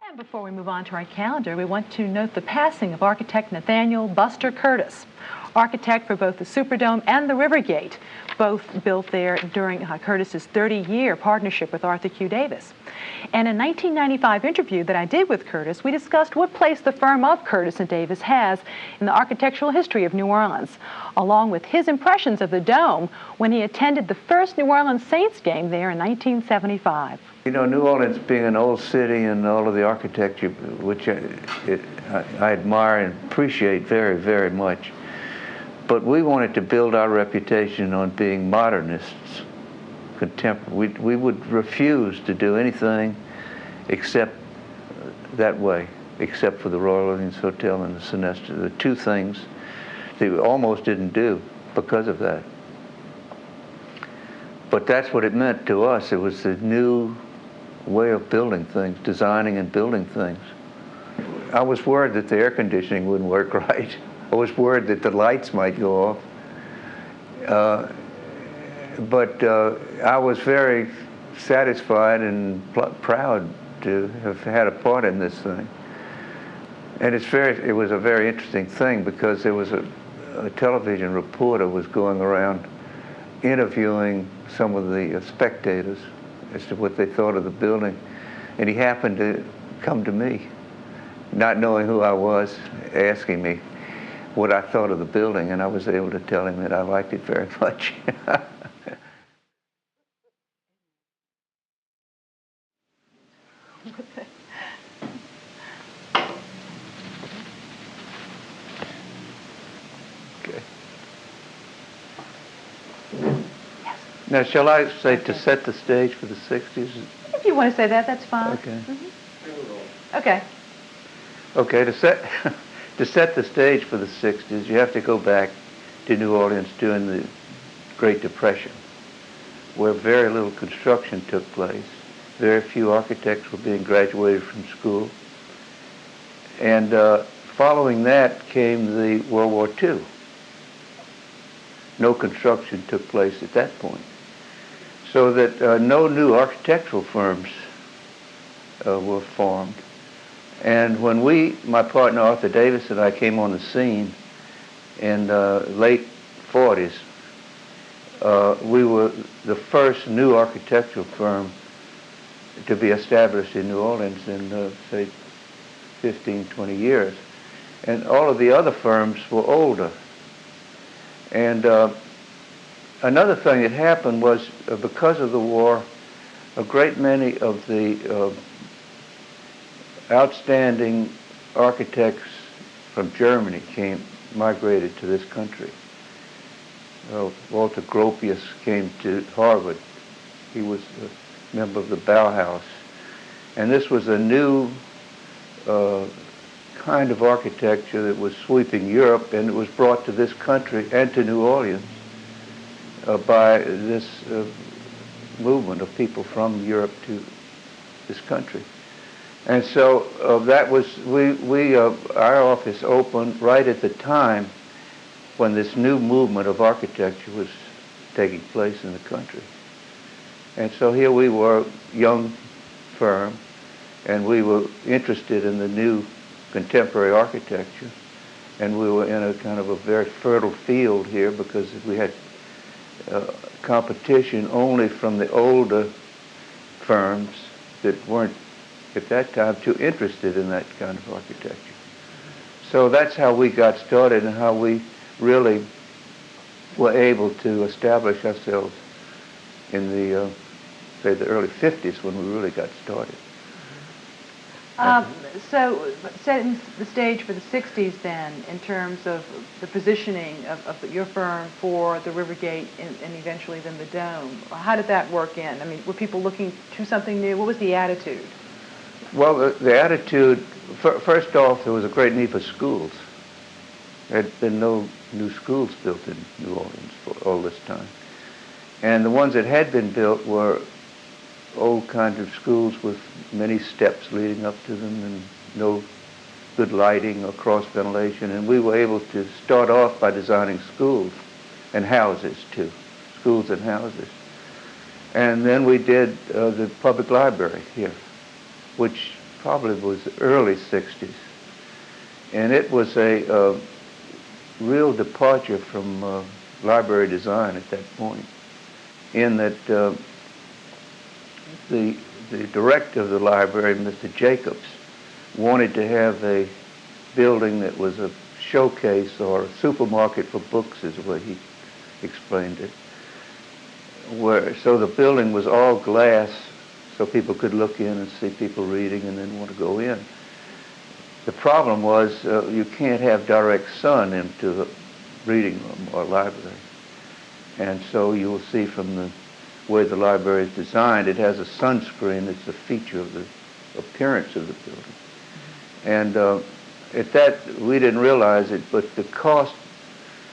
And before we move on to our calendar, we want to note the passing of architect Nathaniel Buster Curtis, architect for both the Superdome and the Rivergate, both built there during Curtis's 30-year partnership with Arthur Q. Davis. And in a 1995 interview that I did with Curtis, we discussed what place the firm of Curtis and Davis has in the architectural history of New Orleans, along with his impressions of the Dome when he attended the first New Orleans Saints game there in 1975. You know, New Orleans being an old city and all of the architecture, which I admire and appreciate very, very much. But we wanted to build our reputation on being modernists, contemporary. We would refuse to do anything except that way, except for the Royal Orleans Hotel and the Sinestro. The two things that we almost didn't do because of that. But that's what it meant to us. It was the new way of building things, designing and building things. I was worried that the air conditioning wouldn't work right. I was worried that the lights might go off. But I was very satisfied and proud to have had a part in this thing. And it was a very interesting thing because there was a television reporter was going around interviewing some of the spectators as to what they thought of the building. And he happened to come to me, not knowing who I was, asking me what I thought of the building, and I was able to tell him that I liked it very much. Okay. Now, shall I say to set the stage for the 60s? If you want to say that, that's fine. Okay. Okay. Okay, to set the stage for the 60s, you have to go back to New Orleans during the Great Depression, where very little construction took place. Very few architects were being graduated from school. And following that came the World War II. No construction took place at that point. So that no new architectural firms were formed. And when my partner Arthur Davis and I came on the scene in the late 40s, we were the first new architectural firm to be established in New Orleans in, say, 15, 20 years. And all of the other firms were older. And another thing that happened was, because of the war, a great many of the outstanding architects from Germany migrated to this country. Walter Gropius came to Harvard. He was a member of the Bauhaus. And this was a new kind of architecture that was sweeping Europe, and it was brought to this country and to New Orleans by this movement of people from Europe to this country. And so that was, our office opened right at the time when this new movement of architecture was taking place in the country. And so here we were, young firm, and we were interested in the new contemporary architecture. And we were in a kind of a very fertile field here because we had competition only from the older firms that weren't at that time too interested in that kind of architecture. So that's how we got started and how we really were able to establish ourselves in the, say, the early 50s when we really got started. So setting the stage for the 60s then, in terms of the positioning of your firm for the Rivergate and eventually then the Dome, how did that work in? I mean, were people looking to something new? What was the attitude? Well, the attitude, first off, there was a great need for schools. There had been no new schools built in New Orleans for all this time. And the ones that had been built were old kinds of schools with many steps leading up to them and no good lighting or cross ventilation. And we were able to start off by designing schools and houses too, schools and houses. And then we did the public library here, which probably was early 60s. And it was a real departure from library design at that point, in that the director of the library, Mr. Jacobs, wanted to have a building that was a showcase or a supermarket for books, is the way he explained it. So the building was all glass, so people could look in and see people reading and then want to go in. The problem was you can't have direct sun into the reading room or library. And so you will see from the way the library is designed, it has a sunscreen that's a feature of the appearance of the building. And at that, we didn't realize it, but the cost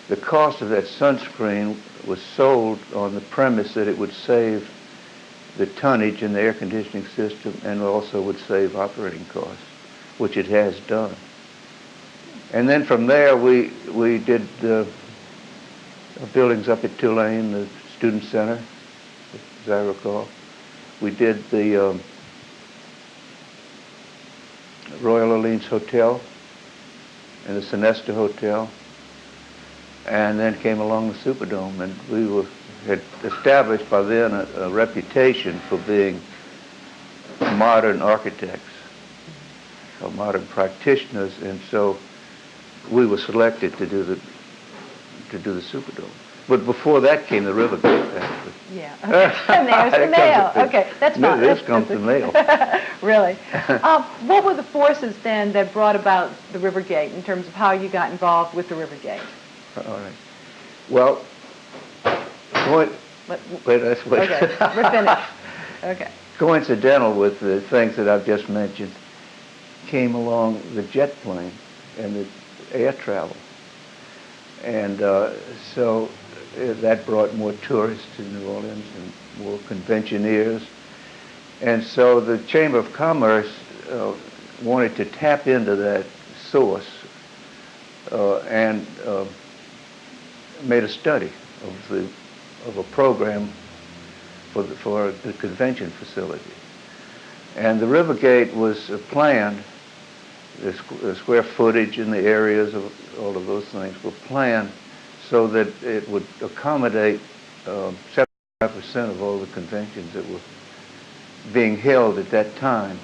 of that sunscreen was sold on the premise that it would save the tonnage in the air conditioning system and also would save operating costs, which it has done. And then from there, we did buildings up at Tulane, the Student Center, as I recall. We did the Royal Orleans Hotel and the Sonesta Hotel, and then came along the Superdome, and we had established by then a reputation for being modern architects, or modern practitioners, and so we were selected to do the Superdome. But before that came the Rivergate, actually. Yeah. Okay. And there's the mail. Okay, that's fine. This comes the mail. Really. What were the forces then that brought about the Rivergate in terms of how you got involved with the Rivergate? All right. Well, wait, let's wait. Okay, we're finished. Okay. Coincidental with the things that I've just mentioned came along the jet plane and the air travel. And so that brought more tourists to New Orleans and more conventioneers. And so the Chamber of Commerce wanted to tap into that source and made a study of a program for the convention facility. And the Rivergate was planned, the square footage and the areas of all of those things were planned so that it would accommodate 75% of all the conventions that were being held at that time.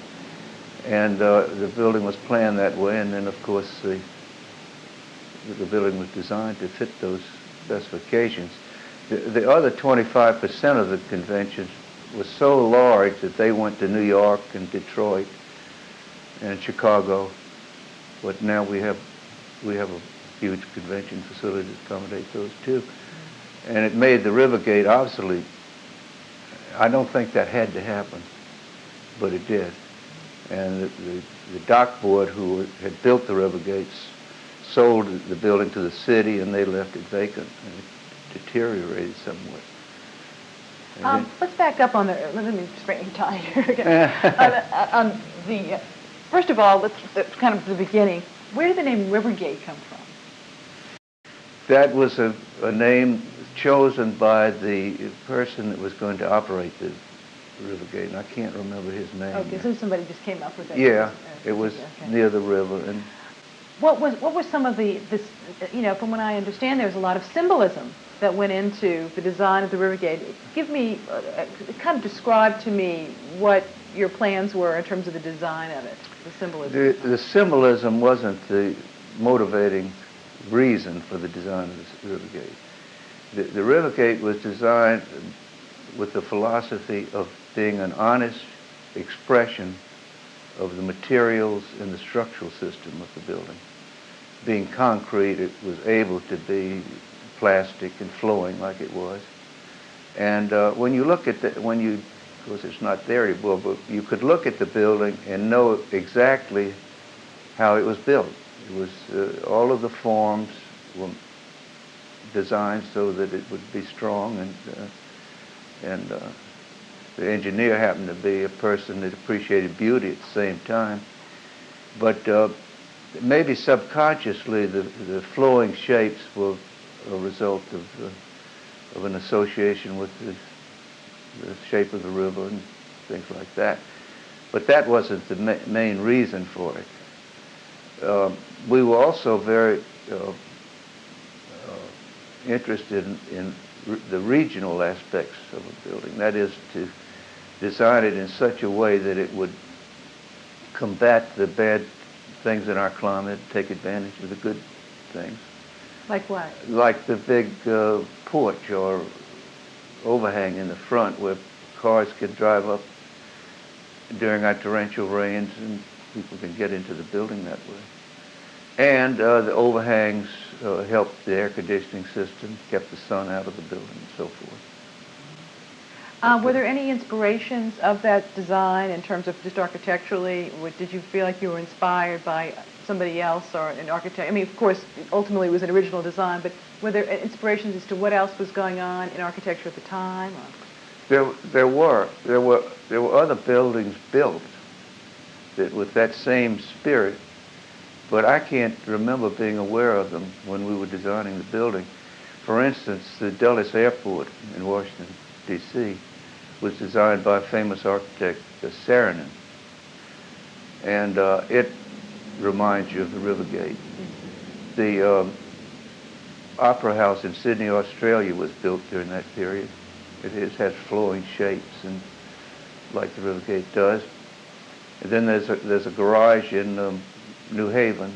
And the building was planned that way, and then of course the building was designed to fit those specifications. The other 25% of the conventions was so large that they went to New York and Detroit and Chicago, but now we have a huge convention facility to accommodate those too. And it made the Rivergate obsolete. I don't think that had to happen, but it did. And the dock board who had built the Rivergates sold the building to the city, and they left it vacant, and it deteriorated somewhat. Let's back up on let me straighten your tie here. First of all, let's kind of the beginning. Where did the name Rivergate come from? That was a name chosen by the person that was going to operate the Rivergate, and I can't remember his name. Okay, so somebody just came up with that. Yeah, it was near the river. And what was some of this, from what I understand, there's a lot of symbolism that went into the design of the Rivergate. Give me, kind of describe to me what your plans were in terms of the design of it, the symbolism. The symbolism wasn't the motivating reason for the design of the Rivergate. The Rivergate was designed with the philosophy of being an honest expression of the materials and the structural system of the building. Being concrete, it was able to be plastic and flowing like it was. And when you look at of course it's not there anymore, but you could look at the building and know exactly how it was built. It was, all of the forms were designed so that it would be strong, and the engineer happened to be a person that appreciated beauty at the same time. But maybe subconsciously the flowing shapes were a result of an association with the shape of the river and things like that. But that wasn't the main reason for it. We were also very interested in the regional aspects of a building. That is, to design it in such a way that it would combat the bad things in our climate, take advantage of the good things. Like what? Like the big porch or overhang in the front where cars can drive up during our torrential rains and people can get into the building that way. And the overhangs helped the air conditioning system, kept the sun out of the building and so forth. Were there any inspirations of that design in terms of just architecturally? Did you feel like you were inspired by somebody else or an architect? I mean, of course, ultimately it was an original design, but were there inspirations as to what else was going on in architecture at the time? There were other buildings built that with that same spirit, but I can't remember being aware of them when we were designing the building. For instance, the Dulles Airport in Washington, D.C. was designed by a famous architect, Saarinen, and it reminds you of the River Gate. The Opera House in Sydney, Australia was built during that period. It has flowing shapes and like the River Gate does. And then there's a garage in New Haven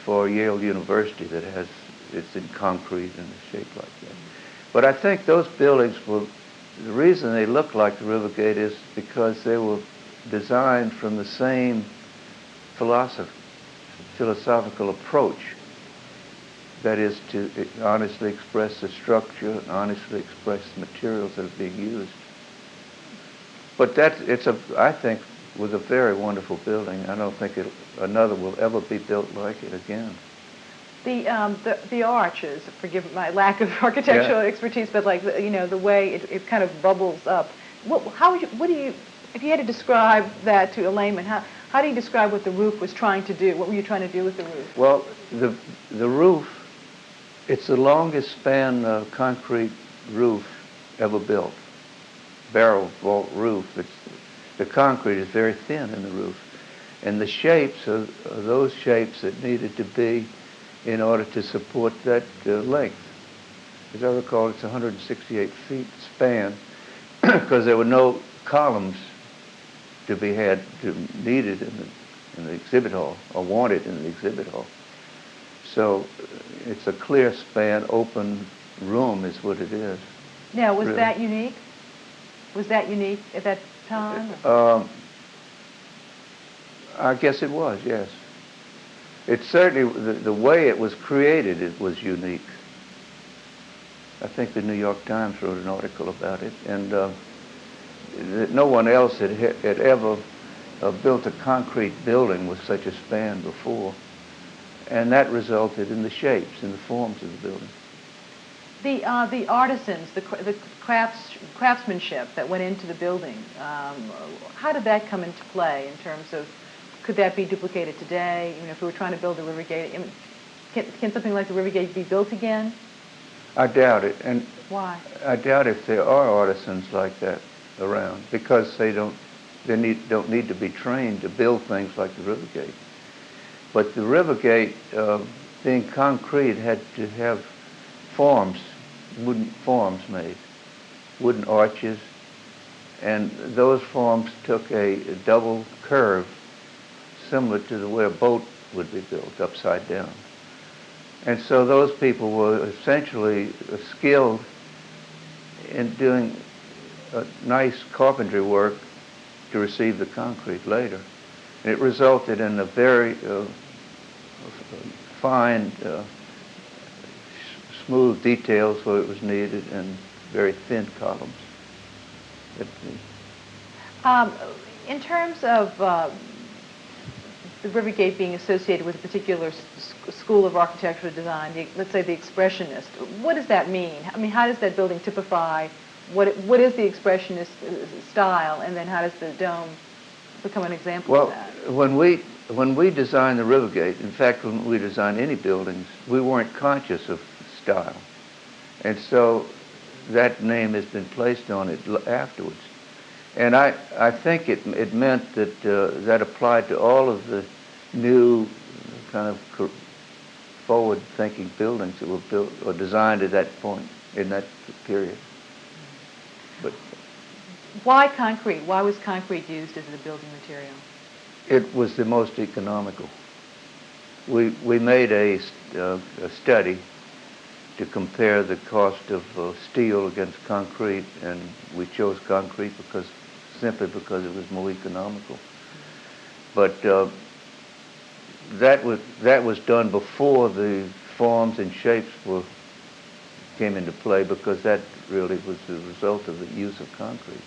for Yale University that it's in concrete and it's shaped like that. But I think those buildings the reason they look like the River Gate is because they were designed from the same philosophical approach. That is to honestly express the structure and honestly express the materials that are being used. But I think, was a very wonderful building. I don't think another will ever be built like it again. The arches, forgive my lack of architectural expertise, but like the way it kind of bubbles up. If you had to describe that to a layman, how do you describe what the roof was trying to do? What were you trying to do with the roof? Well, the roof, it's the longest span concrete roof ever built. Barrel vault roof. The concrete is very thin in the roof, and the shapes are those shapes that needed to be in order to support that length. As I recall, it's 168 feet span because there were no columns to be needed in the exhibit hall or wanted in the exhibit hall. So it's a clear span, open room is what it is. Now, was that unique? Was that unique at that time? I guess it was, yes. It certainly, the way it was created, it was unique. I think the New York Times wrote an article about it, and no one else had ever built a concrete building with such a span before. And that resulted in the shapes and the forms of the building. The artisans, the craftsmanship that went into the building, how did that come into play in terms of, could that be duplicated today? If we were trying to build the River Gate, can something like the River Gate be built again? I doubt it. And why? I doubt if there are artisans like that around, because they don't need to be trained to build things like the River Gate. But the River Gate, being concrete, had to have forms, wooden forms made, wooden arches, and those forms took a double curve similar to the way a boat would be built, upside down. And so those people were essentially skilled in doing nice carpentry work to receive the concrete later. And it resulted in a very fine, smooth details where it was needed and very thin columns. In terms of the River Gate being associated with a particular school of architectural design, let's say the Expressionist, what does that mean? I mean, how does that building typify what is the Expressionist style, and then how does the dome become an example of that? When we designed the River Gate, in fact, when we designed any buildings, we weren't conscious of style. And so that name has been placed on it afterwards. And I think it meant that that applied to all of the new kind of forward-thinking buildings that were built or designed at that point in that period. But Why concrete? Why was concrete used as the building material? it was the most economical. We made a study to compare the cost of steel against concrete, and we chose concrete simply because it was more economical. But that was done before the forms and shapes came into play, because that really was the result of the use of concrete.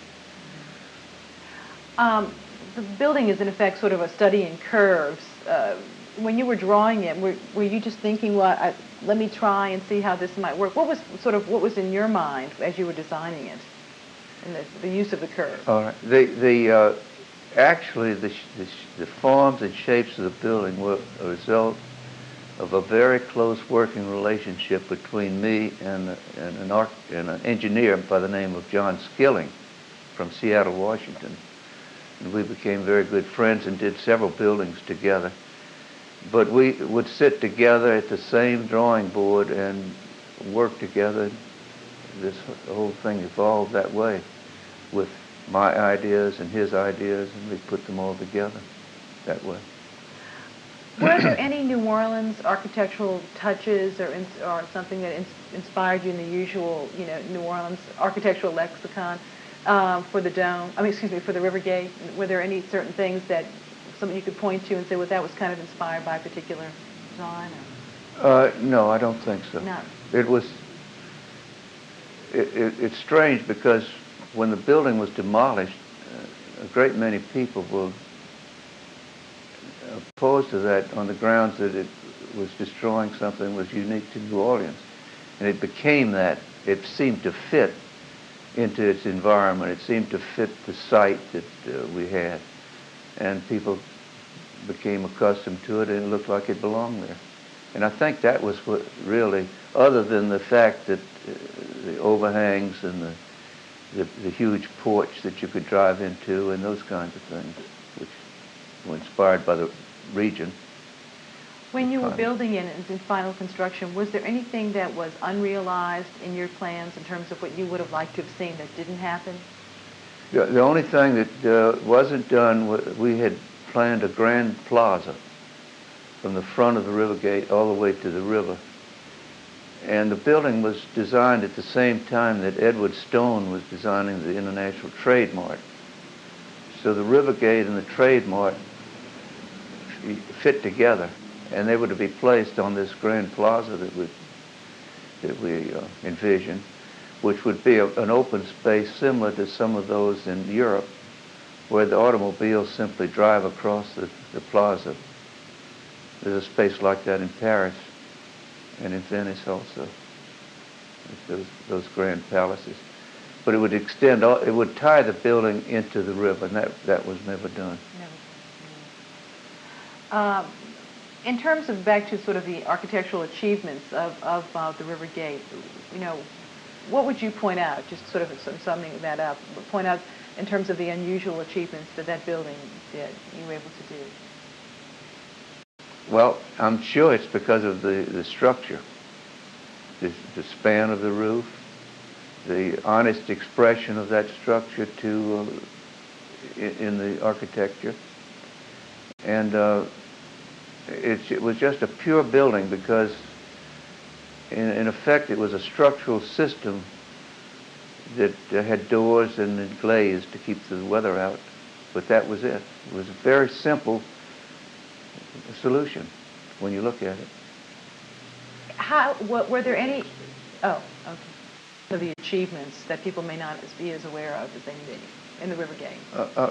The building is in effect sort of a study in curves. When you were drawing it, were you just thinking, well, let me try and see how this might work? What was in your mind as you were designing it, and the use of the curve? All right. Actually, the forms and shapes of the building were a result of a very close working relationship between me and an engineer by the name of John Skilling from Seattle, Washington. And we became very good friends and did several buildings together. But we would sit together at the same drawing board and work together. This whole thing evolved that way, with my ideas and his ideas, and we put them all together that way. Were there any New Orleans architectural touches or something that inspired you in the usual, New Orleans architectural lexicon for the dome? For the River Gate. Were there any certain things that something you could point to and say, well, that was kind of inspired by a particular design? No, I don't think so. No. It's strange because when the building was demolished, a great many people were opposed to that on the grounds that it was destroying something that was unique to New Orleans. And it became that. It seemed to fit into its environment. It seemed to fit the site that we had. And people became accustomed to it, and it looked like it belonged there. And I think that was what really, other than the fact that the overhangs and the huge porch that you could drive into and those kinds of things, which were inspired by the region. When you were building it in final construction, was there anything that was unrealized in your plans in terms of what you would have liked to have seen that didn't happen? The only thing that wasn't done, we had planned a grand plaza from the front of the river gate all the way to the river. And the building was designed at the same time that Edward Stone was designing the International Trade Mart. So the river gate and the Trade Mart fit together, and they were to be placed on this grand plaza that we envisioned, which would be an open space similar to some of those in Europe, where the automobiles simply drive across the plaza. There's a space like that in Paris and in Venice also, those grand palaces. But it would extend, it would tie the building into the river, and that was never done. In terms of back to sort of the architectural achievements of the River Gate, what would you point out, just sort of summing that up, point out in terms of the unusual achievements that building did, you were able to do? Well, I'm sure it's because of the structure, the span of the roof, the honest expression of that structure in the architecture. And it was just a pure building because, in effect, it was a structural system that had doors and glaze to keep the weather out. But that was it. It was a very simple solution when you look at it. Were there any, of the achievements that people may not be as aware of as they may be in the River Gate?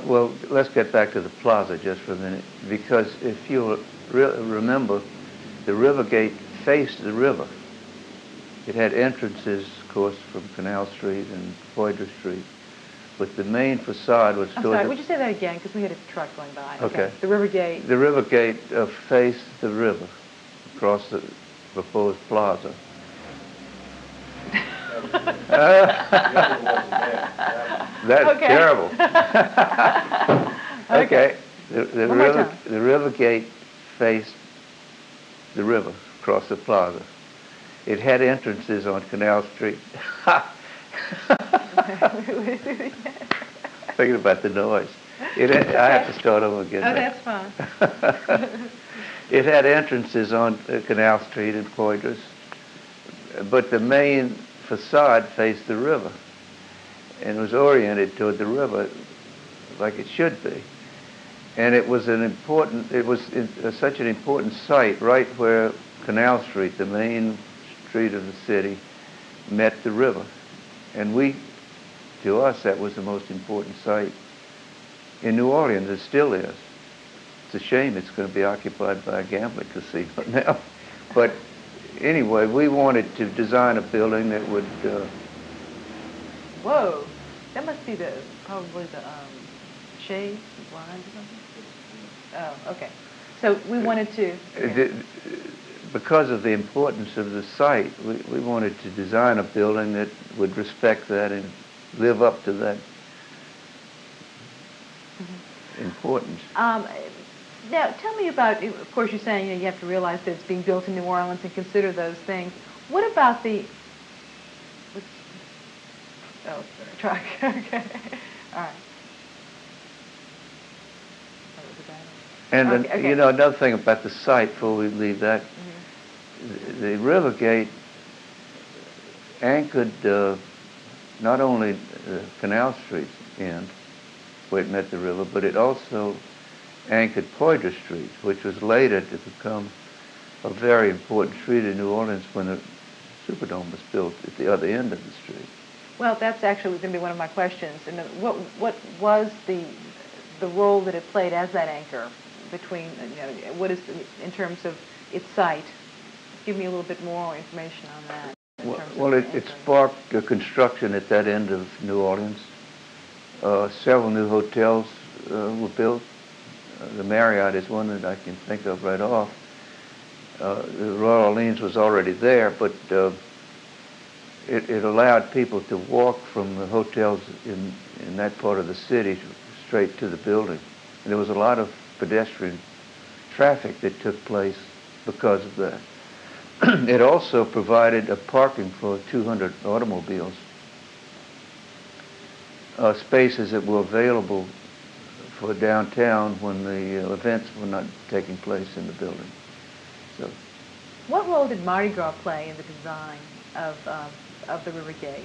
Well, let's get back to the plaza just for a minute, because if you remember, the River Gate faced the river. It had entrances, of course, from Canal Street and Poydras Street, but the main facade was... I'm sorry, would you say that again? Because we had a truck going by. Okay. The River Gate. The River Gate faced the river across the proposed plaza. That's Okay. terrible. Okay. One more time. The river gate faced the river across the plaza. It had entrances on Canal Street. Thinking about the noise. I have to start over again. Oh, that's fine. It had entrances on Canal Street and Poydras, but the main facade faced the river and was oriented toward the river like it should be. And it was such an important site right where Canal Street, the main street of the city, met the river. And to us, that was the most important site in New Orleans. It still is. It's a shame it's going to be occupied by a gambling casino now. But anyway, we wanted to design a building that would... Whoa, that must be probably the shades, the blinds or something? Oh, okay. So we wanted to... Because of the importance of the site, we wanted to design a building that would respect that and live up to that importance. Now, tell me about, of course, you're saying you have to realize that it's being built in New Orleans and consider those things. What about truck, okay, all right. And okay. Another thing about the site before we leave that, the river gate anchored not only Canal Street end, where it met the river, but it also anchored Poydras Street, which was later to become a very important street in New Orleans when the Superdome was built at the other end of the street. Well, that's actually going to be one of my questions. And what was the role that it played as that anchor between, what is in terms of its site? Give me a little bit more information on that. Well, it sparked the construction at that end of New Orleans. Several new hotels were built. The Marriott is one that I can think of right off. The Royal Orleans was already there, but it allowed people to walk from the hotels in that part of the city straight to the building. And there was a lot of pedestrian traffic that took place because of that. It also provided a parking for 200 automobiles, spaces that were available for downtown when the events were not taking place in the building. So, what role did Mardi Gras play in the design of the River Gate?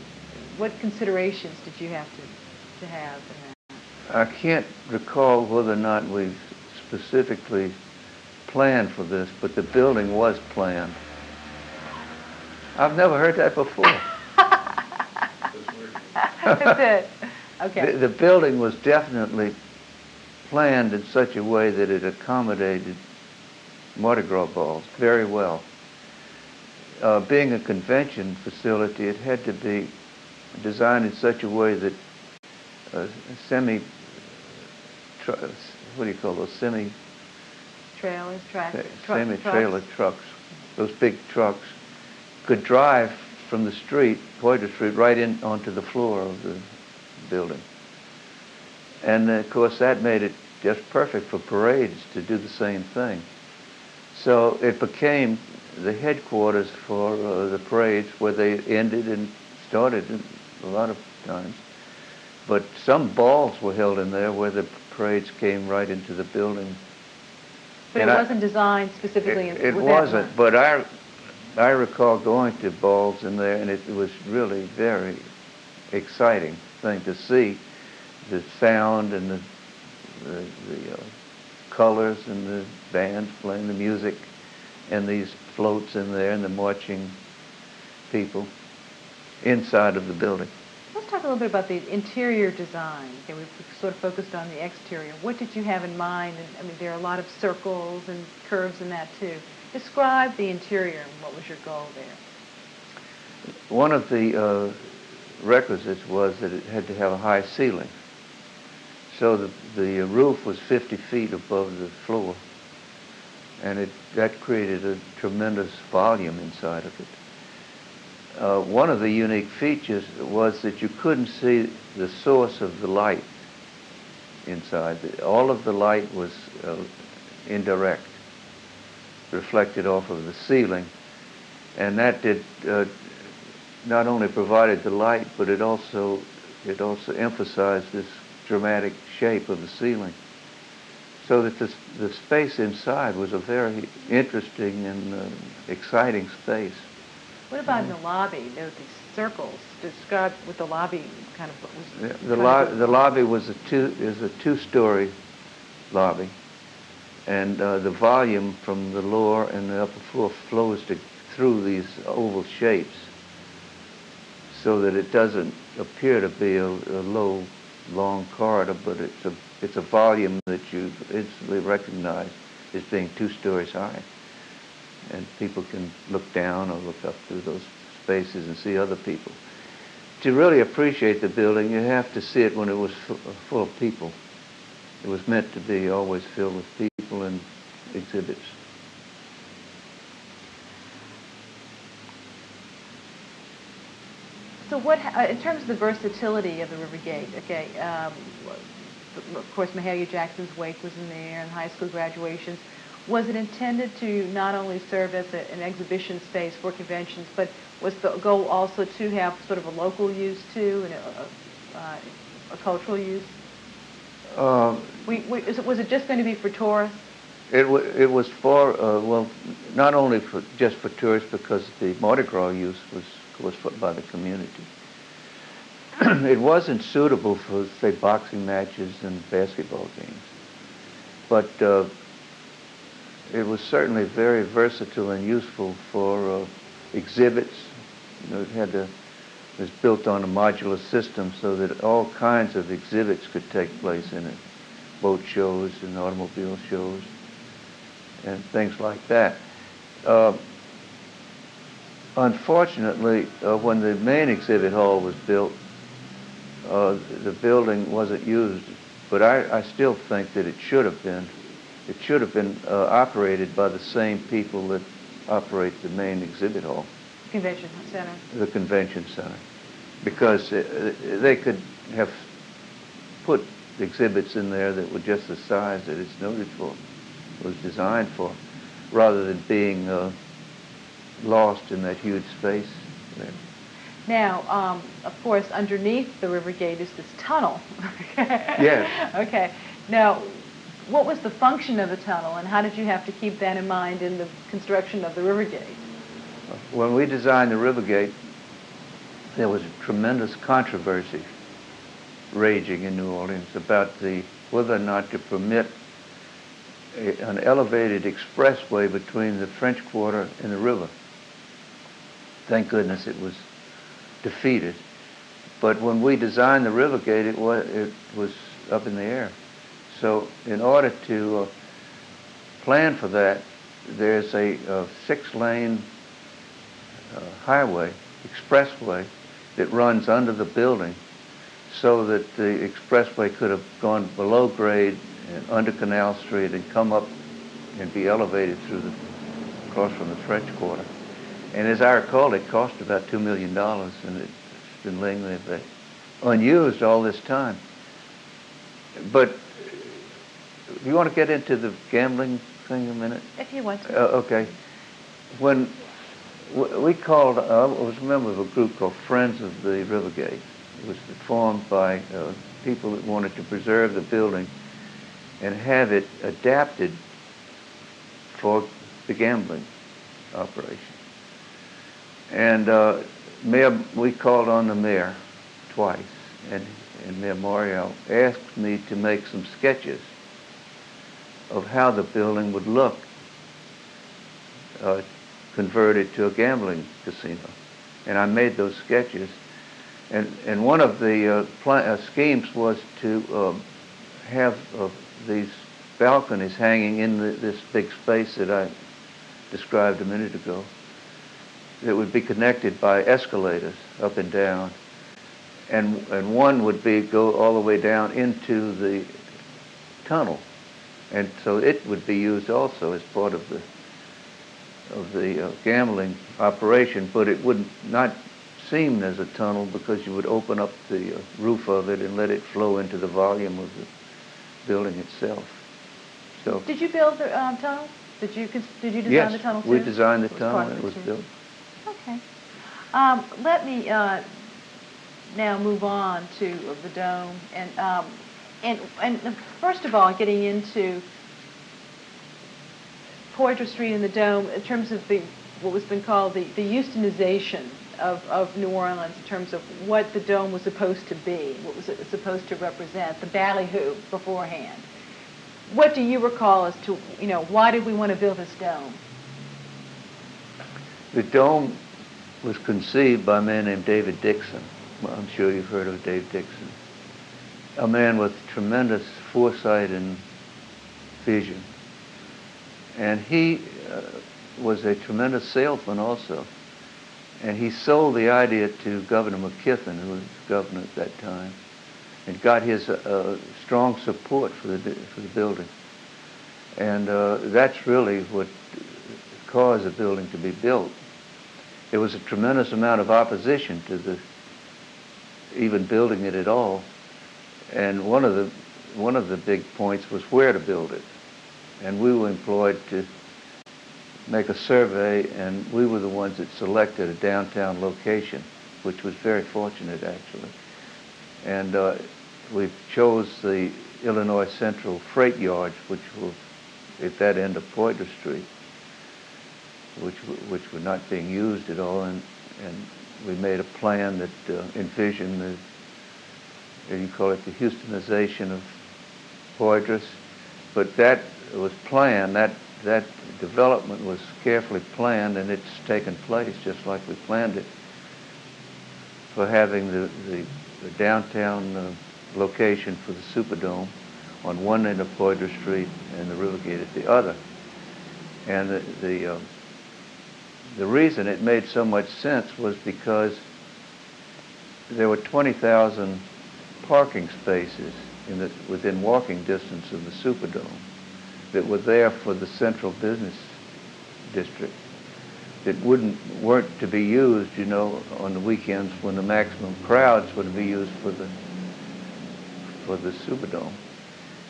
What considerations did you have to have in that? I can't recall whether or not we specifically planned for this, but the building was planned. I've never heard that before. That's it. Okay. The building was definitely planned in such a way that it accommodated Mardi Gras balls very well. Being a convention facility, it had to be designed in such a way that what do you call those? Semi-trailer trucks, those big trucks, could drive from the street, Poydras Street, right in onto the floor of the building. And of course that made it just perfect for parades to do the same thing. So it became the headquarters for the parades, where they ended and started a lot of times. But some balls were held in there where the parades came right into the building. But it wasn't designed specifically with that It wasn't, but I recall going to balls in there, and it was really very exciting thing to see, the sound and the colors and the bands playing the music and these floats in there and the marching people inside of the building. Let's talk a little bit about the interior design. Okay, we've sort of focused on the exterior. What did you have in mind? And, I mean, there are a lot of circles and curves in that too. Describe the interior and what was your goal there? One of the requisites was that it had to have a high ceiling. So the roof was 50 feet above the floor, and that created a tremendous volume inside of it. one of the unique features was that you couldn't see the source of the light inside. All of the light was indirect, reflected off of the ceiling, and that did not only provided the light, but it also emphasized this dramatic shape of the ceiling, so that the space inside was a very interesting and exciting space. What about in the lobby? There were these circles. Describe what the lobby kind of was. Yeah, the lobby was a two-story lobby, and the volume from the lower and the upper floor flows through these oval shapes, so that it doesn't appear to be a low, long corridor, but it's a volume that you instantly recognize as being 2 stories high. And people can look down or look up through those spaces and see other people. To really appreciate the building, you have to see it when it was full of people. It was meant to be always filled with people and exhibits. So what, in terms of the versatility of the River Gate, okay, of course Mahalia Jackson's wake was in there and high school graduations. Was it intended to not only serve as an exhibition space for conventions, but was the goal also to have sort of a local use too, and a cultural use? Was it just going to be for tourists? It was for, well, not only just for tourists, because the Mardi Gras use was put by the community. It wasn't suitable for, say, boxing matches and basketball games, but it was certainly very versatile and useful for exhibits. You know, it was built on a modular system so that all kinds of exhibits could take place in it, boat shows and automobile shows and things like that. Unfortunately, when the main exhibit hall was built, the building wasn't used, but I still think that it should have been. It should have been operated by the same people that operate the main exhibit hall. Convention center. The convention center. Because they could have put exhibits in there that were just the size that it's noted for, was designed for, rather than being lost in that huge space there. Now, of course, underneath the River Gate is this tunnel. Yes. Okay. Now, what was the function of the tunnel, and how did you have to keep that in mind in the construction of the River Gate? When we designed the River Gate, there was a tremendous controversy raging in New Orleans about whether or not to permit an elevated expressway between the French Quarter and the river. Thank goodness it was defeated. But when we designed the River Gate, it was up in the air. So in order to plan for that, there's a 6-lane highway, expressway, that runs under the building, so that the expressway could have gone below grade and under Canal Street and come up and be elevated across from the French Quarter. And as I recall, it cost about $2 million, and it's been laying there unused all this time. But you want to get into the gambling thing a minute? If you want to. Okay. When we called, I was a member of a group called Friends of the River Gate. It was formed by people that wanted to preserve the building and have it adapted for the gambling operation. And we called on the mayor twice, and Mayor Morial asked me to make some sketches of how the building would look converted to a gambling casino. And I made those sketches. And one of the schemes was to have these balconies hanging in this big space that I described a minute ago, that would be connected by escalators up and down. And one would go all the way down into the tunnel. And so it would be used also as part of the gambling operation, but it would not seemed as a tunnel because you would open up the roof of it and let it flow into the volume of the building itself. So. Did you build the tunnel? Did you design yes, the tunnel too? we designed the tunnel and it was built. Okay. Let me now move on to the dome and first of all, getting into Poydras Street and the dome in terms of what was been called the Houstonization of New Orleans in terms of what the dome was supposed to be, what was it supposed to represent, the ballyhoo beforehand. What do you recall as to, why did we want to build this dome? The dome was conceived by a man named David Dixon. Well, I'm sure you've heard of Dave Dixon. A man with tremendous foresight and vision. And he was a tremendous salesman also. And he sold the idea to Governor McKithen, who was governor at that time, and got his strong support for the building. And that's really what caused the building to be built. There was a tremendous amount of opposition to even building it at all. And one of the big points was where to build it. And we were employed to make a survey, and we were the ones that selected a downtown location, which was very fortunate actually. And we chose the Illinois Central Freight Yards, which were at that end of Poydras Street, which were not being used at all, and we made a plan that envisioned you call it the Houstonization of Poydras, but that was planned, that development was carefully planned, and it's taken place just like we planned it, for having the downtown location for the Superdome on one end of Poydras Street and the Rivergate at the other. And the reason it made so much sense was because there were 20,000 parking spaces within walking distance of the Superdome that were there for the central business district that weren't to be used, on the weekends when the maximum crowds were to be used for the Superdome.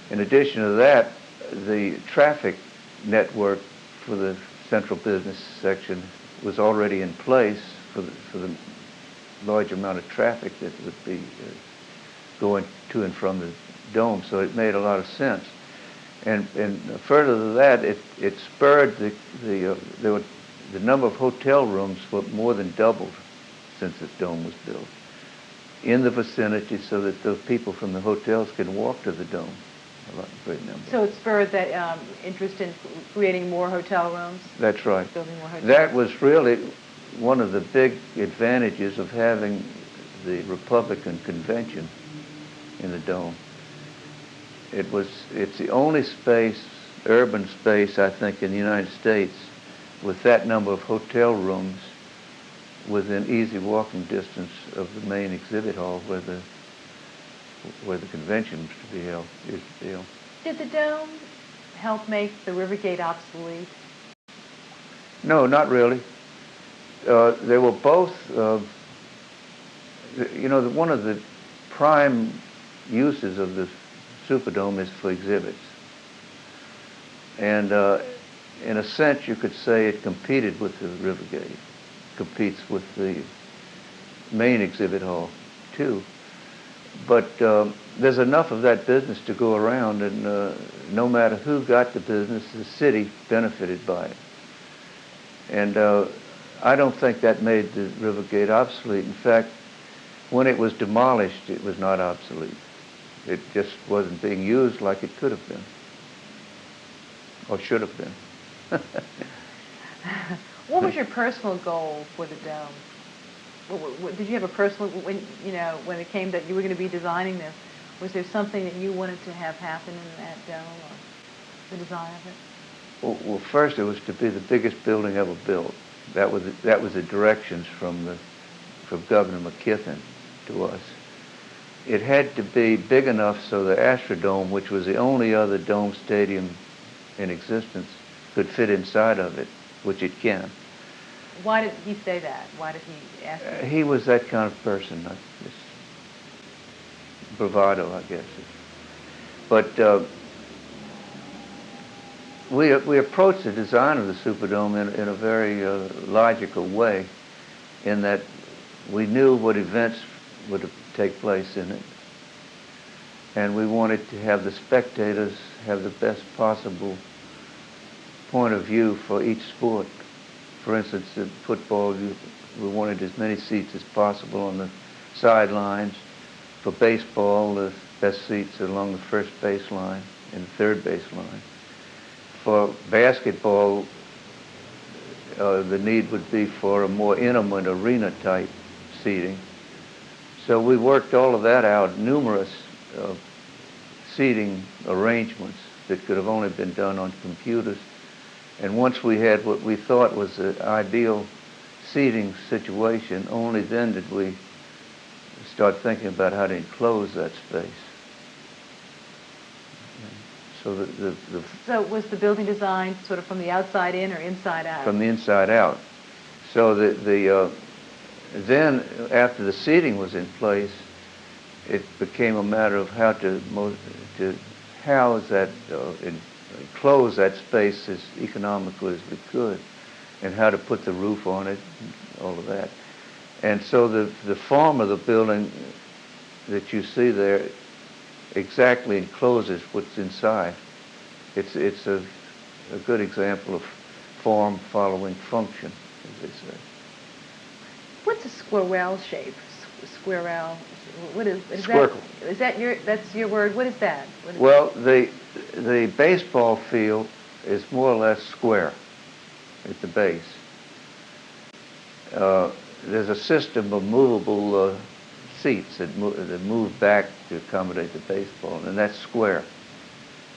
In addition to that, the traffic network for the central business section was already in place for the large amount of traffic that would be going to and from the dome, so it made a lot of sense. And further to that, it spurred the number of hotel rooms were more than doubled since the dome was built in the vicinity, so that the people from the hotels can walk to the dome. A great number. So it spurred that interest in creating more hotel rooms? That's right. Building more hotels. That was really one of the big advantages of having the Republican convention in the dome. It's the only urban space, I think, in the United States with that number of hotel rooms within easy walking distance of the main exhibit hall where the convention was to be held. Did the dome help make the Rivergate obsolete? No, not really. They were both, one of the prime uses of the Superdome is for exhibits. And in a sense, you could say it competed with the Rivergate, competes with the main exhibit hall, too. But there's enough of that business to go around, and no matter who got the business, the city benefited by it. And I don't think that made the Rivergate obsolete. In fact, when it was demolished, it was not obsolete. It just wasn't being used like it could have been, or should have been. What was your personal goal for the dome? Did you have a personal, when it came that you were going to be designing this, was there something that you wanted to have happen in that dome, or the design of it? Well, first it was to be the biggest building ever built. That was the directions from Governor McKithen to us. It had to be big enough so the Astrodome, which was the only other dome stadium in existence, could fit inside of it, which it can. Why did he say that? Why did he ask you? He was that kind of person, just bravado, I guess. But we approached the design of the Superdome in a very logical way, in that we knew what events would take place in it, and we wanted to have the spectators have the best possible point of view for each sport. For instance, in football, we wanted as many seats as possible on the sidelines. For baseball, the best seats along the first baseline and third baseline. For basketball, the need would be for a more intimate arena-type seating. So we worked all of that out, numerous seating arrangements that could have only been done on computers. And once we had what we thought was the ideal seating situation, only then did we start thinking about how to enclose that space. So So was the building design sort of from the outside in or inside out? From the inside out. So then after the seating was in place, it became a matter of how to house that, enclose that space as economically as we could, and how to put the roof on it, and all of that. And so the form of the building that you see there exactly encloses what's inside. It's a good example of form following function, as they say. What's a squirrel shape? Squirrel. What is Squircle. that? Is that that's your word? What is that? Well, the baseball field is more or less square at the base. There's a system of movable seats that move back to accommodate the baseball, and that's square.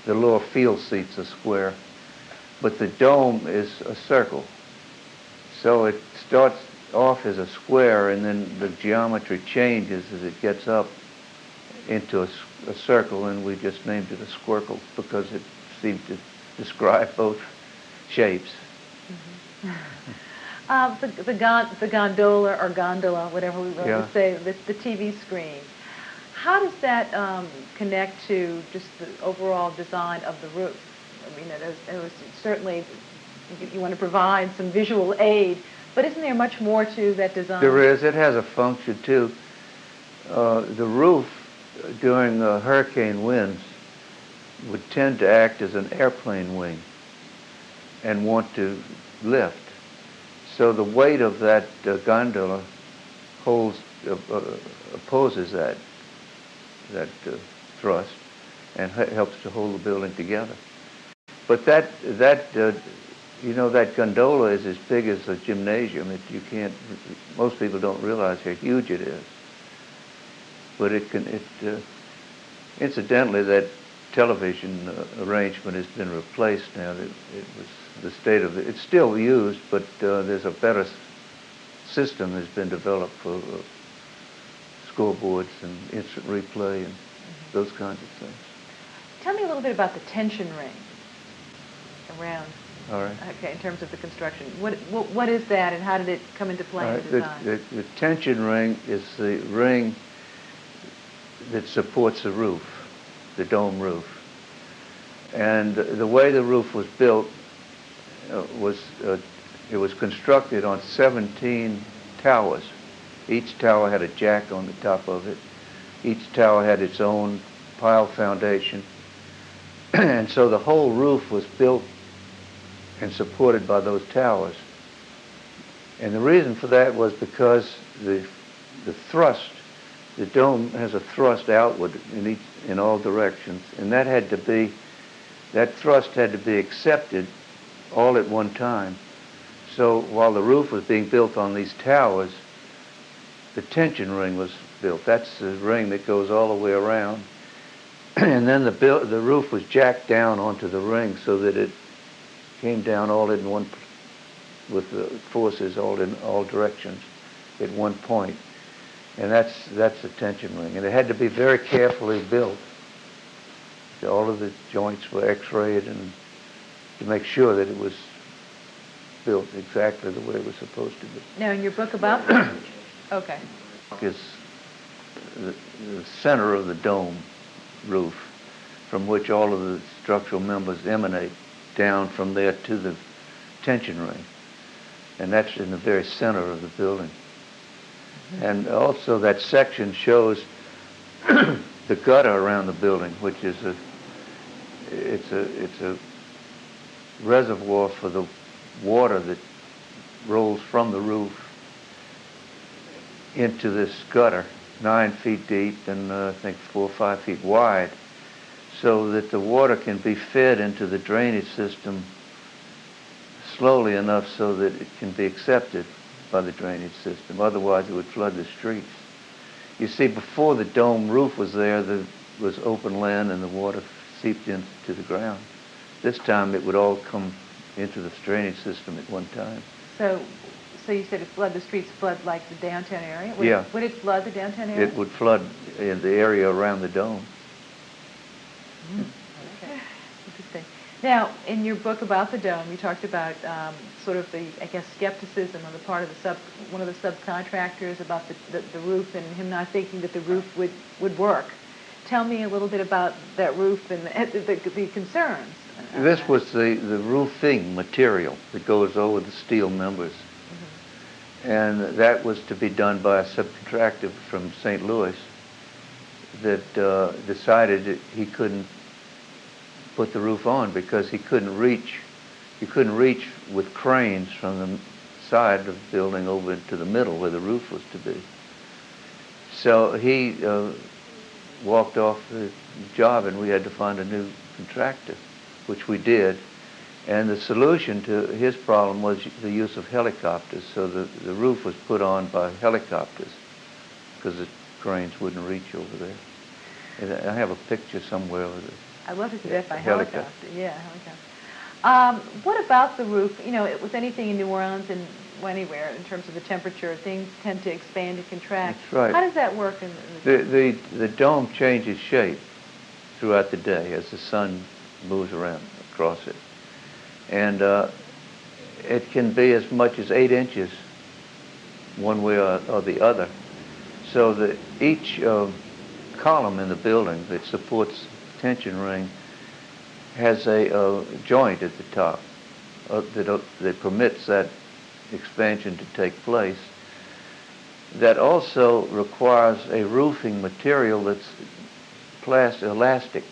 The lower field seats are square, but the dome is a circle. So it starts off as a square, and then the geometry changes as it gets up into a circle, and we just named it a squircle because it seemed to describe both shapes. Mm-hmm. The gondola or gondola, whatever we want to say, the TV screen. How does that connect to just the overall design of the roof? I mean, it was certainly, you want to provide some visual aid, but isn't there much more to that design? There is. It has a function, too. The roof, during hurricane winds, would tend to act as an airplane wing and want to lift. So the weight of that gondola opposes that thrust and helps to hold the building together. But that gondola is as big as a gymnasium. Most people don't realize how huge it is. But incidentally, that television arrangement has been replaced now. It was the state of it. It's still used, but there's a better system that's been developed for scoreboards and instant replay and those kinds of things. Tell me a little bit about the tension ring around. All right. Okay, in terms of the construction, what is that, and how did it come into play in design? The tension ring is the ring that supports the roof, the dome roof. And the way the roof was built it was constructed on 17 towers. Each tower had a jack on the top of it. Each tower had its own pile foundation. And so the whole roof was built and supported by those towers. And the reason for that was because the thrust, the dome has a thrust outward in all directions, and that thrust had to be accepted all at one time. So while the roof was being built on these towers, the tension ring was built. That's the ring that goes all the way around. And then the roof was jacked down onto the ring so that it came down all in one, with the forces all in all directions at one point. And that's the tension ring. And it had to be very carefully built. All of the joints were x-rayed and to make sure that it was built exactly the way it was supposed to be. Now, in your book about okay. Is the center of the dome roof, from which all of the structural members emanate down from there to the tension ring. And that's in the very center of the building. And also that section shows the gutter around the building, which is it's a reservoir for the water that rolls from the roof into this gutter, 9 feet deep and I think 4 or 5 feet wide, so that the water can be fed into the drainage system slowly enough so that it can be accepted by the drainage system. Otherwise, it would flood the streets. You see, before the dome roof was there was open land and the water seeped into the ground. This time, it would all come into the drainage system at one time. So you said it flood the streets, flood like the downtown area? Yeah. Would it flood the downtown area? It would flood in the area around the dome. Okay. Interesting. Now, in your book about the dome, you talked about sort of the, I guess, skepticism on the part of one of the subcontractors about the roof and him not thinking that the roof would work. Tell me a little bit about that roof and the concerns. This was the roofing material that goes over the steel members. And that was to be done by a subcontractor from St. Louis that decided that he couldn't put the roof on because he couldn't reach with cranes from the side of the building over into the middle where the roof was to be. So he walked off the job and we had to find a new contractor, which we did. And the solution to his problem was the use of helicopters. So the roof was put on by helicopters because the cranes wouldn't reach over there. And I have a picture somewhere of it. I love to see that by helicopter. Yeah, helicopter. What about the roof? You know, with anything in New Orleans and anywhere in terms of the temperature, things tend to expand and contract. That's right. How does that work in the dome changes shape throughout the day as the sun moves around across it. And it can be as much as 8 inches one way or the other. So that each column in the building that supports the tension ring has a joint at the top that permits that expansion to take place. That also requires a roofing material that's elastic,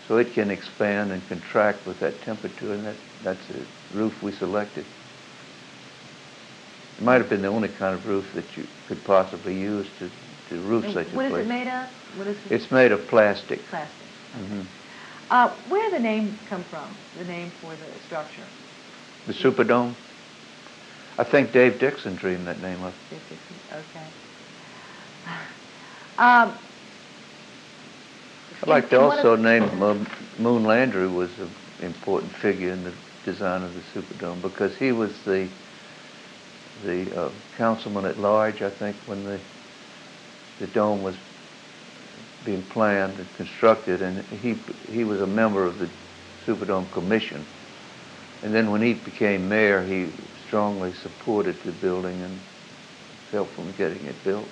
so it can expand and contract with that temperature, and that's the roof we selected. It might have been the only kind of roof that you could possibly use to roof such a place. What is it made of? It's made of plastic. Plastic. Mm-hmm. Where did the name come from, the name for the structure? The Superdome? I think Dave Dixon dreamed that name up. Okay. I'd like to also name Moon Landry was an important figure in the design of the Superdome because he was the councilman at large, I think, when the dome was being planned and constructed, and he was a member of the Superdome Commission. And then when he became mayor, he strongly supported the building and helped from getting it built.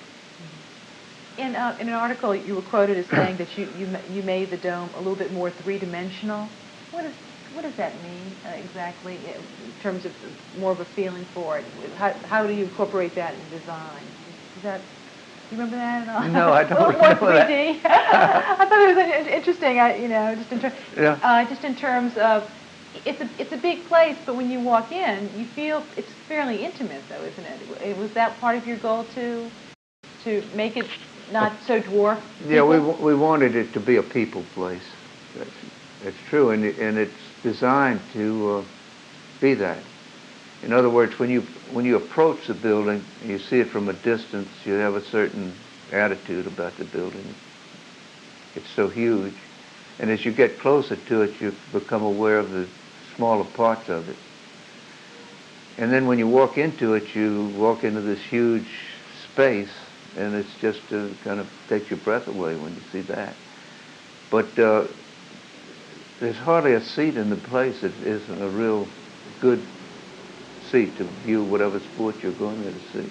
In an article, you were quoted as saying that you made the dome a little bit more three-dimensional. What does that mean exactly in terms of more of a feeling for it? How do you incorporate that in design? Is that, do you remember that at all? No, I don't remember more 3D. I thought it was interesting. Just in terms of it's a big place, but when you walk in, you feel it's fairly intimate, though, isn't it? Was that part of your goal to make it not so dwarf? Yeah, we wanted it to be a people place. That's true, and it's designed to be that. In other words, when you approach the building, you see it from a distance, you have a certain attitude about the building. It's so huge, and as you get closer to it, you become aware of the smaller parts of it. And then when you walk into it, you walk into this huge space, and it's just kind of takes your breath away when you see that. But there's hardly a seat in the place that isn't a real good seat to view whatever sport you're going there to see.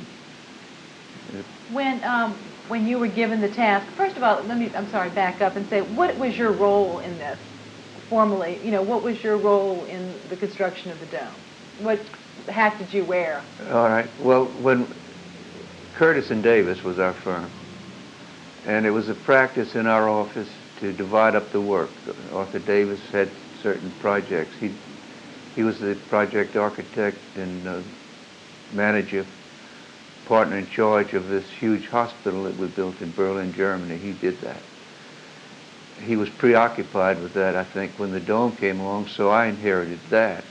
When you were given the task, first of all, I'm sorry, back up and say, what was your role in this formally? You know, what was your role in the construction of the dome? What hat did you wear? All right. Well, when Curtis and Davis was our firm, and it was a practice in our office to divide up the work. Arthur Davis had certain projects. He was the project architect and manager, partner in charge of this huge hospital that we built in Berlin, Germany. He did that. He was preoccupied with that, I think, when the dome came along, so I inherited that.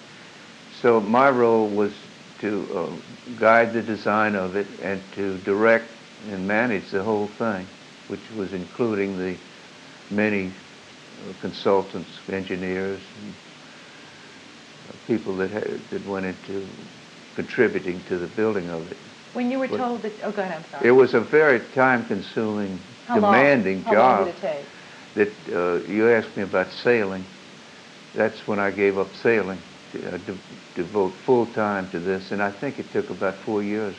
So my role was to guide the design of it and to direct and manage the whole thing, which was including the many consultants, engineers, and people that went into contributing to the building of it. When you were told that, oh, go ahead, I'm sorry. It was a very time-consuming, demanding job. How long did it take? That you asked me about sailing. That's when I gave up sailing to devote full time to this, and I think it took about 4 years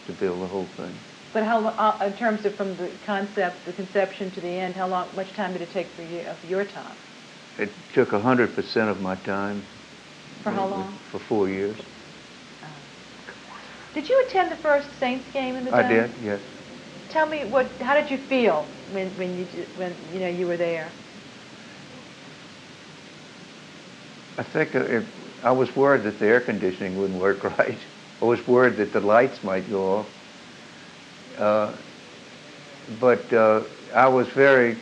to build the whole thing. But how, in terms of from the concept, the conception to the end, much time did it take for you, of your time? It took 100% of my time. For how long? For 4 years. Did you attend the first Saints game in the dome? I did, yes. Tell me how did you feel when you were there? I think I was worried that the air conditioning wouldn't work right. I was worried that the lights might go off. But I was very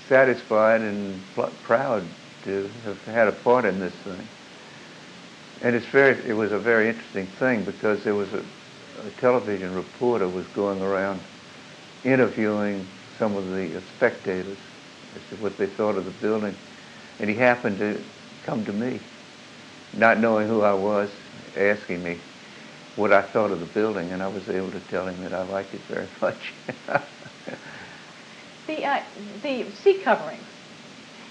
satisfied and proud to have had a part in this thing. And it was a very interesting thing because there was a television reporter was going around interviewing some of the spectators as to what they thought of the building. And he happened to come to me, not knowing who I was, asking me what I thought of the building, and I was able to tell him that I liked it very much. The seat coverings,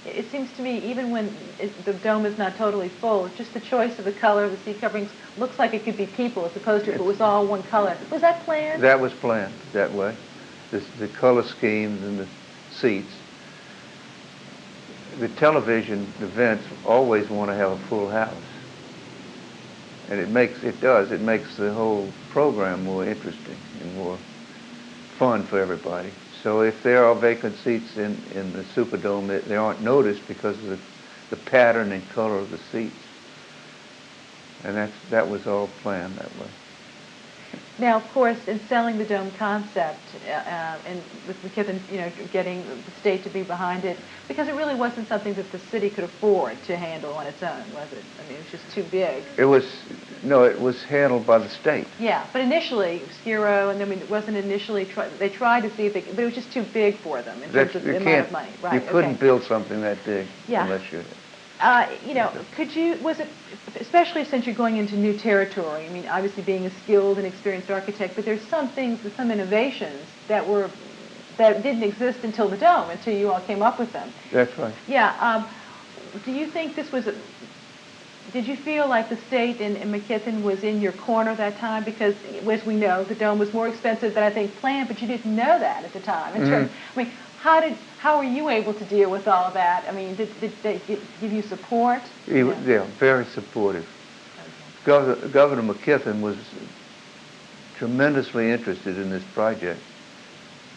it seems to me, even when the dome is not totally full, just the choice of the color of the seat coverings looks like it could be people as opposed to if it was all one color. Was that planned? That was planned that way. The color schemes and the seats. The television events always want to have a full house. And it makes the whole program more interesting and more fun for everybody. So if there are vacant seats in the Superdome, they aren't noticed because of the pattern and color of the seats. And that was all planned that way. Now, of course, in selling the dome concept, and with McKithen, getting the state to be behind it, because it really wasn't something that the city could afford to handle on its own, was it? I mean, it was just too big. It was handled by the state. Yeah, but initially, Skiro, and I mean, it wasn't initially, they tried to see if but it was just too big for them in terms of the amount of money. Right, you couldn't build something that big unless you... was it, especially since you're going into new territory, I mean, obviously being a skilled and experienced architect, but there's some things, some innovations that didn't exist until the dome, until you all came up with them. That's right. Yeah. Do you think did you feel like the state and McKithen was in your corner that time? Because, as we know, the dome was more expensive than I think planned, but you didn't know that at the time. I mean, how were you able to deal with all of that? I mean, did they give you support? Yeah, very supportive. Okay. Governor McKithen was tremendously interested in this project,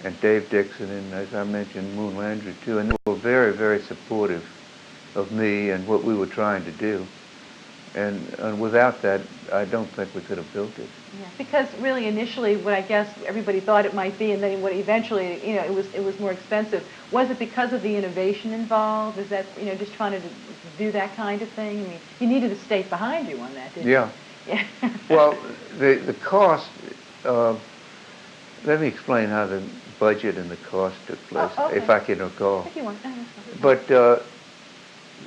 and Dave Dixon, and as I mentioned, Moon Landry too, and they were very, very supportive of me and what we were trying to do. And without that, I don't think we could have built it. Yeah, because really initially what I guess everybody thought it might be, and then what eventually, it was more expensive. Was it because of the innovation involved? Is that, just trying to do that kind of thing? I mean, you needed a state behind you on that, didn't you? Yeah. Well, the cost, let me explain how the budget and the cost took place, if I can recall. If you want. But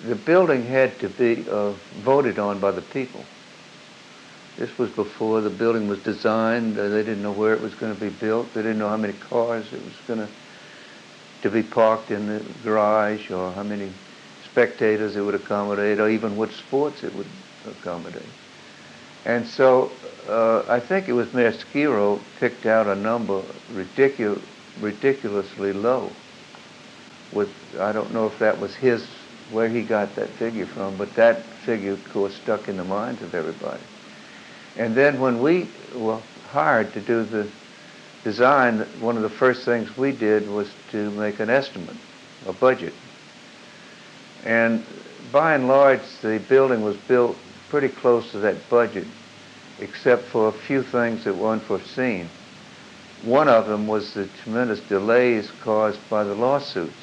the building had to be voted on by the people. This was before the building was designed. They didn't know where it was going to be built. They didn't know how many cars it was going to be parked in the garage, or how many spectators it would accommodate, or even what sports it would accommodate. And so I think it was Mayor Skiro picked out a number ridiculously low. I don't know if that was where he got that figure from, but that figure, of course, stuck in the minds of everybody. And then when we were hired to do the design, one of the first things we did was to make an estimate, a budget. And by and large, the building was built pretty close to that budget, except for a few things that were unforeseen. One of them was the tremendous delays caused by the lawsuits.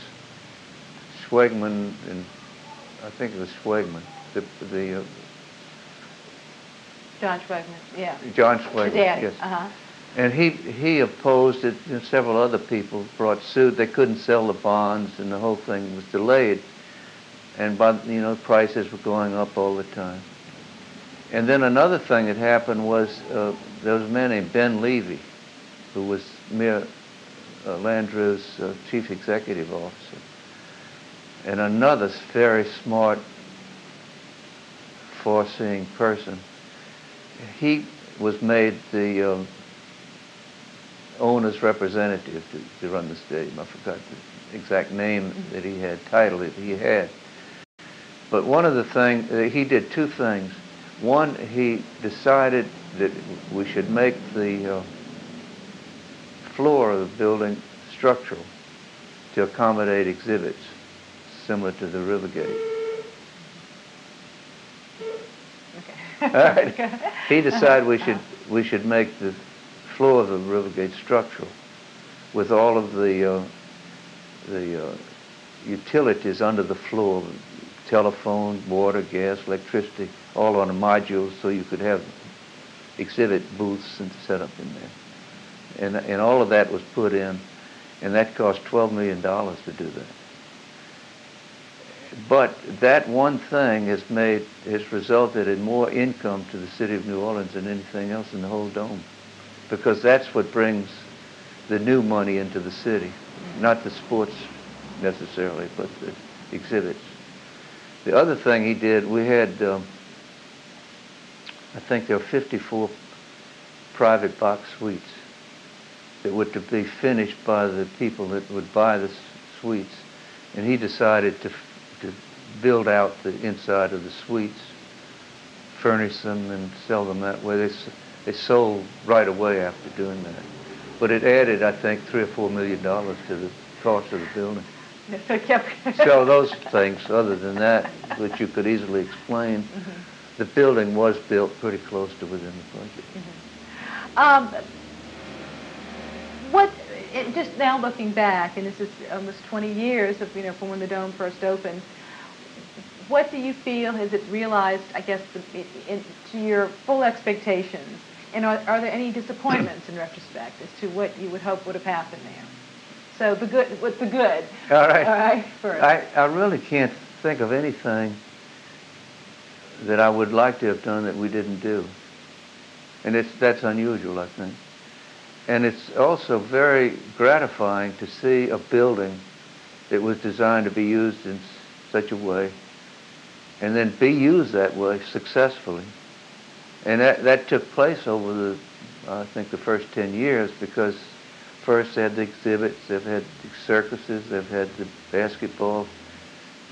Schwegman, and I think it was Schwegman, John Schwegman, yeah. John Schwegman, The daddy. yes. And he opposed it, and several other people brought suit. They couldn't sell the bonds, and the whole thing was delayed. And prices were going up all the time. And then another thing that happened was there was a man named Ben Levy, who was Mayor Landrieu's chief executive officer, and another very smart, foreseeing person. He was made the owner's representative to run the stadium. I forgot the exact name that he had, title that he had. But one of the things, he did two things. One, he decided that we should make the floor of the building structural to accommodate exhibits, similar to the Rivergate. Okay. All right. He decided we should make the floor of the Rivergate structural, with all of the utilities under the floor, telephone, water, gas, electricity, all on a module, so you could have exhibit booths and set up in there. And all of that was put in, and that cost $12 million to do that. But that one thing has resulted in more income to the city of New Orleans than anything else in the whole dome, because that's what brings the new money into the city, not the sports necessarily, but the exhibits. The other thing he did, we had, I think there were 54 private box suites that were to be finished by the people that would buy the suites. And he decided to build out the inside of the suites, furnish them, and sell them that way. They sold right away after doing that. But it added, I think, $3 or $4 million to the cost of the building. So those things, other than that, which you could easily explain, the building was built pretty close to within the budget. Just now looking back, and this is almost 20 years of, from when the Dome first opened, what do you feel has it realized, I guess, to your full expectations? And are there any disappointments in retrospect as to what you would hope would have happened there? So what's the good? All right. All right, first. I really can't think of anything that I would like to have done that we didn't do. And that's unusual, I think. And it's also very gratifying to see a building that was designed to be used in such a way and then be used that way successfully. And that took place over I think the first 10 years, because first they had the exhibits, they've had the circuses, they've had the basketball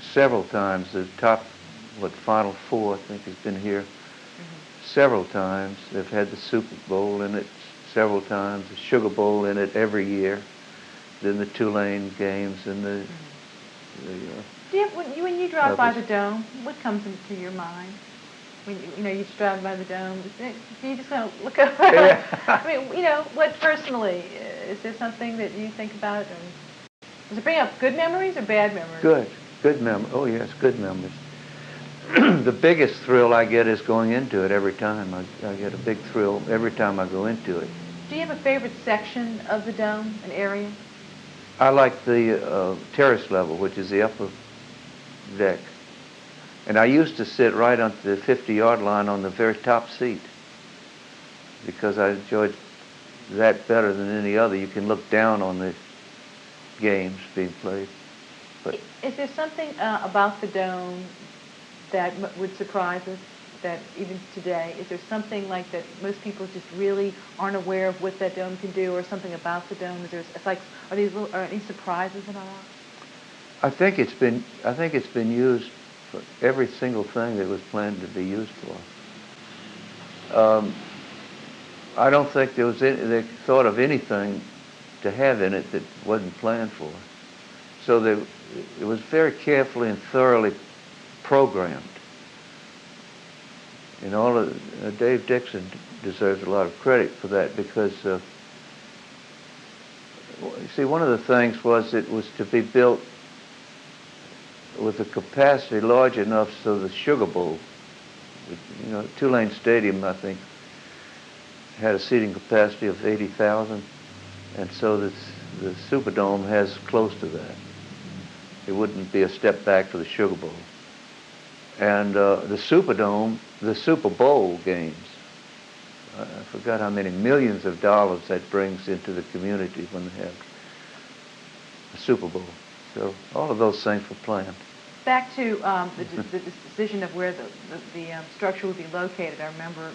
several times. The Final Four, I think, has been here several times. They've had the Super Bowl in it several times, the Sugar Bowl in it every year, then the Tulane games and the when you drive by the Dome, what comes into your mind? When you just drive by the Dome, you just kind of look over. Yeah. I mean, what personally, is there something that you think about? Does it bring up good memories or bad memories? Good memories. Oh yes, good memories. The biggest thrill I get is going into it every time. I get a big thrill every time I go into it. Do you have a favorite section of the Dome, an area? I like the terrace level, which is the upper deck. And I used to sit right on the 50-yard line on the very top seat, because I enjoyed that better than any other. You can look down on the games being played. But is there something about the Dome that would surprise us? that even today, is there something like that most people just really aren't aware of what that dome can do, or something about the dome? It's like, are any surprises in all that? I think it's been used for every single thing that was planned to be used for. I don't think they thought of anything to have in it that wasn't planned for. So it was very carefully and thoroughly programmed. And Dave Dixon deserves a lot of credit for that, because you see, one of the things was it was to be built with a capacity large enough so the Sugar Bowl, Tulane Stadium, I think, had a seating capacity of 80,000, and so the Superdome has close to that. It wouldn't be a step back for the Sugar Bowl. And the Superdome, the Super Bowl games, I forgot how many millions of dollars that brings into the community when they have a Super Bowl. So all of those things were planned. Back to the decision of where the structure would be located. I remember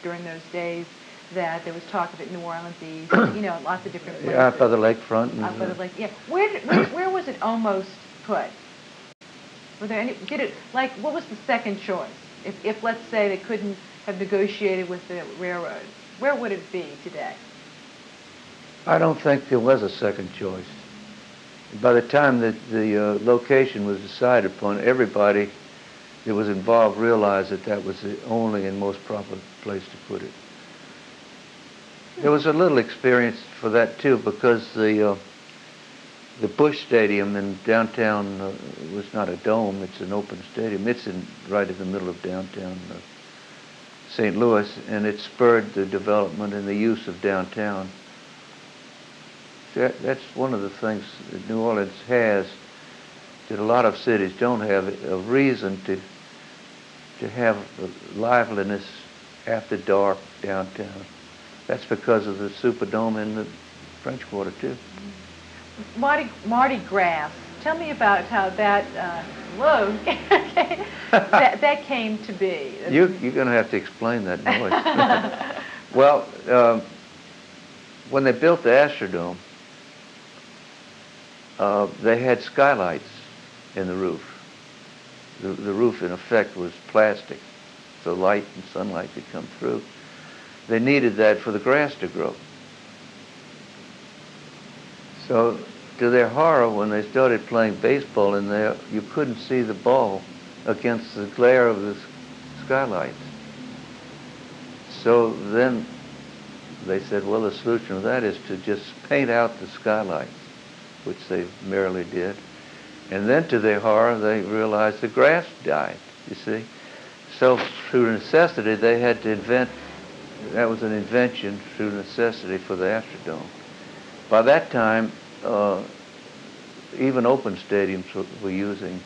during those days that there was talk of it in New Orleans East, lots of different places. Yeah, out by the lakefront. Out by the lake, yeah. Where was it almost put? Were there any? What was the second choice? If let's say they couldn't have negotiated with the railroad, where would it be today? I don't think there was a second choice. By the time that the location was decided upon, everybody that was involved realized that that was the only and most proper place to put it. There was a little experience for that too, because the Bush Stadium in downtown was not a dome; it's an open stadium. It's right in the middle of downtown St. Louis, and it spurred the development and the use of downtown. That's one of the things that New Orleans has that a lot of cities don't have: a reason to have liveliness after dark downtown. That's because of the Superdome and the French Quarter too. Mardi Gras. Tell me about how that that came to be. You're going to have to explain that noise. Well, when they built the Astrodome, they had skylights in the roof. The roof, in effect, was plastic, so light and sunlight could come through. They needed that for the grass to grow. So, to their horror, when they started playing baseball in there, you couldn't see the ball against the glare of the skylights. So then they said, well, the solution to that is to just paint out the skylights, which they merrily did. And then, to their horror, they realized the grass died, you see. So through necessity, they had to invent, that was an invention through necessity for the Astrodome. By that time, even open stadiums were using,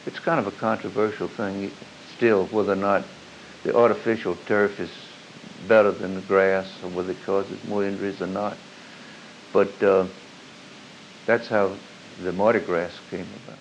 it's kind of a controversial thing still, whether or not the artificial turf is better than the grass, or whether it causes more injuries or not. But that's how the Mardi Gras came about.